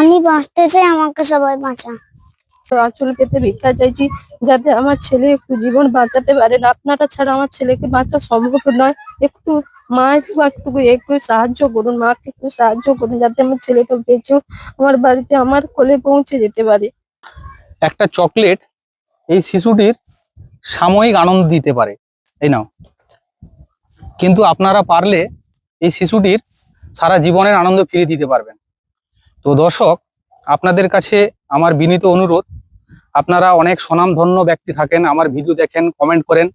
আমি বাঁচতে চাই, আমাকে সবাই বাঁচা। আঁচল পেতে ভিক্ষা চাইছি, যাতে আমার ছেলে একটু জীবন বাঁচাতে পারেন। আপনারা ছাড়া আমার ছেলেকে বাঁচা সম্ভব নয়। একটু মা একটু সাহায্য করুন, মাকে একটু সাহায্য করুন, যাতে আমার ছেলেটা বেঁচেও আমার বাড়িতে আমার কোলে পৌঁছে যেতে পারে। একটা চকলেট এই শিশুটির সাময়িক আনন্দ দিতে পারে, এই নাও। কিন্তু আপনারা পারলে এই শিশুটির সারা জীবনের আনন্দ ফিরিয়ে দিতে পারবেন। তো দর্শক, আপনাদের কাছে আমার বিনীত অনুরোধ, আপনারা অনেক স্বনামধন্য ব্যক্তি থাকেন, আমার ভিডিও দেখেন, কমেন্ট করেন।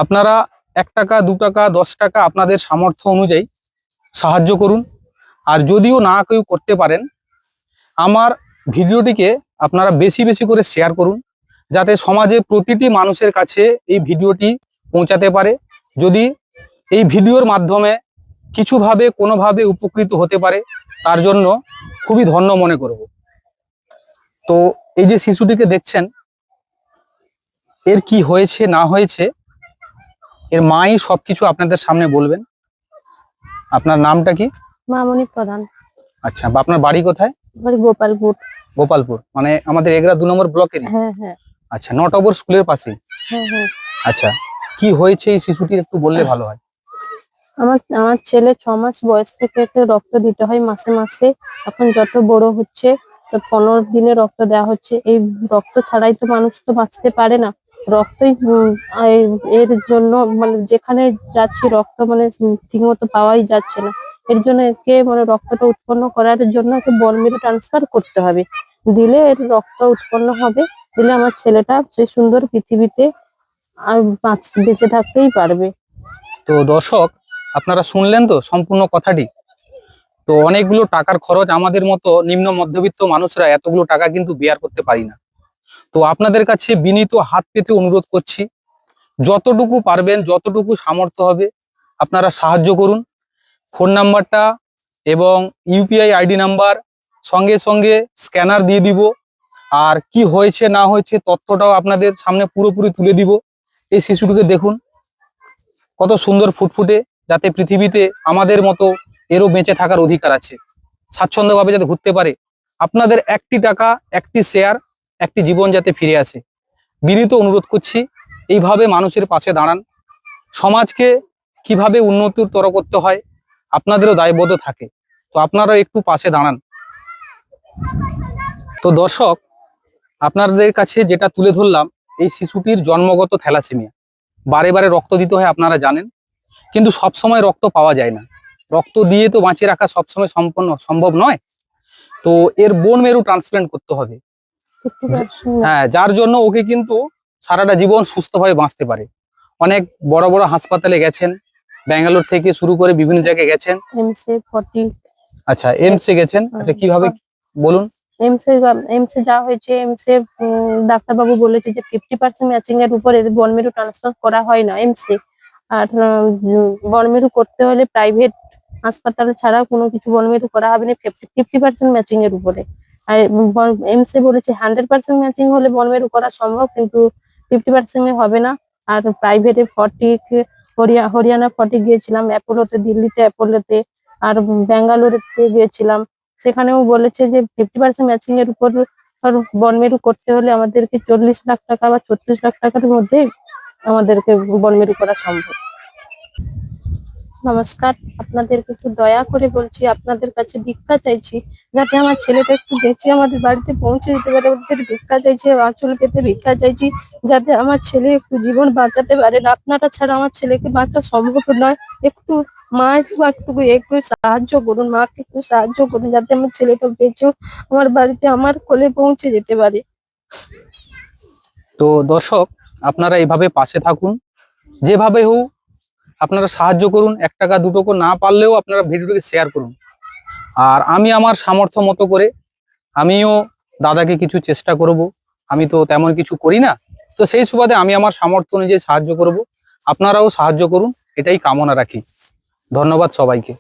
আপনারা 1 টাকা 2 টাকা 10 টাকা আপনাদের সামর্থ্য অনুযায়ী সাহায্য করুন। আর যদিও না কেউ করতে পারেন, আমার ভিডিওটিকে আপনারা বেশি বেশি করে শেয়ার করুন, যাতে সমাজে প্রতিটি মানুষের কাছে এই ভিডিওটি পৌঁছাতে পারে। যদি এই ভিডিওর মাধ্যমে কিছুভাবে কোনোভাবে উপকৃত হতে পারে, তার জন্য খুবই ধন্য মনে করব। তো এই যে শিশুটিকে দেখছেন, এর কি হয়েছে না হয়েছে এর মাই সবকিছু আপনাদের সামনে বলবেন। আপনার নামটা কি? মামনি প্রধান। আচ্ছা, বা আপনার বাড়ি কোথায়? বাড়ি গোপালপুর। গোপালপুর মানে আমাদের এগরা 2 নম্বর ব্লকেরই? হ্যাঁ হ্যাঁ আচ্ছা, নটবর স্কুলের পাশেই? হ্যাঁ হ্যাঁ। আচ্ছা, কি হয়েছে এই শিশুটির একটু বললে ভালো হয়। আমার ছেলে 6 মাস বয়স থেকে একটা রক্ত দিতে হয় মাসে মাসে। এখন যত বড় হচ্ছে, তো 15 দিনে রক্ত দেওয়া হচ্ছে। এই রক্ত ছাড়াই তো মানুষ তো বাঁচতে পারে না। রক্তই এর জন্য মানে যেখানে যাচ্ছি রক্ত মানে ঠিক মতো পাওয়াই যাচ্ছে না। এর জন্য একে মানে রক্তটা উৎপন্ন করার জন্য একে বন মেরু ট্রান্সফার করতে হবে। দিলে এর রক্ত উৎপন্ন হবে, দিলে আমার ছেলেটা সেই সুন্দর পৃথিবীতে আর বেঁচে থাকতেই পারবে। তো দর্শক, আপনারা শুনলেন তো সম্পূর্ণ কথাটি। তো অনেকগুলো টাকার খরচ, আমাদের মতো নিম্ন মধ্যবিত্ত মানুষরা এতগুলো টাকা কিন্তু বেয়ার করতে পারি না। তো আপনাদের কাছে বিনীত হাত পেতে অনুরোধ করছি, যতটুকু পারবেন, যতটুকু সামর্থ্য হবে আপনারা সাহায্য করুন। ফোন নাম্বারটা এবং ইউপিআই আইডি নাম্বার সঙ্গে সঙ্গে স্ক্যানার দিয়ে দিব। আর কি হয়েছে না হয়েছে তথ্যটাও আপনাদের সামনে পুরোপুরি তুলে দিব। এই শিশুটিকে দেখুন কত সুন্দর ফুটফুটে, যাতে পৃথিবীতে আমাদের মতো এরও বেঁচে থাকার অধিকার আছে, স্বাচ্ছন্দ্যভাবে যাতে ঘুরতে পারে। আপনাদের একটি টাকা, একটি শেয়ার, একটি জীবন যাতে ফিরে আসে, বিনীত অনুরোধ করছি। এইভাবে মানুষের পাশে দাঁড়ান। সমাজকে কিভাবে উন্নতিতর করতে হয় আপনাদেরও দায়বদ্ধ থাকে, তো আপনারাও একটু পাশে দাঁড়ান। তো দর্শক, আপনাদের কাছে যেটা তুলে ধরলাম, এই শিশুটির জন্মগত থ্যালাসেমিয়া, বারে বারে রক্ত দিতে হয় আপনারা জানেন, কিন্তু সব সময় রক্ত পাওয়া যায় না। রক্ত দিয়ে তো বাঁচিয়ে রাখা সবসময় সম্ভব নয়। তো এর বোন মেরু ট্রান্সপ্লান্ট করতে হবে। হ্যাঁ, যার জন্য ওকে কিন্তু সারাটা জীবন সুস্থভাবে বাঁচতে পারে। অনেক বড় বড় হাসপাতালে গেছেন, ব্যাঙ্গালোর থেকে শুরু করে বিভিন্ন জায়গায় গেছেন। আচ্ছা, এমসে গেছেন। আচ্ছা, কিভাবে বলুন। এমসে যা হয়েছে, এমসে ডাক্তারবাবু বলেছে যে 50% ম্যাচিং এর উপরে বন মেরু ট্রান্সফার করা হয় না এমসে। আর বন মেরু করতে হলে প্রাইভেট হাসপাতাল ছাড়া কোনো কিছু বন মেরু করা হবে না 50% ম্যাচিং এর উপরে। আর এমসে বলেছে 100% ম্যাচিং হলে বন মেরু করা সম্ভব, কিন্তু 50% হবে না। আর প্রাইভেটে ফটিক, হরিয়ানা ফটিক গিয়েছিলাম, অ্যাপোলোতে, দিল্লিতে অ্যাপোলোতে, আর ব্যাঙ্গালোরে গিয়েছিলাম। সেখানেও বলেছে যে 50% ম্যাচিং এর উপর বন মেরু করতে হলে আমাদেরকে 40 লাখ টাকা বা 36 লাখ টাকার মধ্যে আমাদেরকে বন মেরু করা সম্ভব। নমস্কার, আপনাদেরকে একটু দয়া করে বলছি, আপনাদের কাছে ভিক্ষা চাইছি, যাতে আমার ছেলেটা একটু বেঁচে আমাদের বাড়িতে পৌঁছে দিতে পারে। ওদের ভিক্ষা চাইছি, আঁচল পেতে ভিক্ষা চাইছি, যাতে আমার ছেলে একটু জীবন বাঁচাতে পারেন। আপনারা ছাড়া আমার ছেলেকে বাঁচা সম্ভব নয়। একটু একটু সাহায্য করুন, মাকে একটু সাহায্য করুন, যাতে আমার ছেলেটা বেঁচেও আমার বাড়িতে আমার কোলে পৌঁছে যেতে পারে। তো দর্শক, আপনারা এইভাবে পাশে থাকুন, যেভাবে হোক আপনারা সাহায্য করুন। 1 টাকা 2 টাকা না পারলেও আপনারা ভিডিওটিকে শেয়ার করুন। আর আমি আমার সামর্থ্য মতো করে আমিও দাদাকে কিছু চেষ্টা করব। আমি তো তেমন কিছু করি না, তো সেই সুবাদে আমি আমার সামর্থ্য অনুযায়ী সাহায্য করব। আপনারাও সাহায্য করুন, এটাই কামনা রাখি। ধন্যবাদ সবাইকে।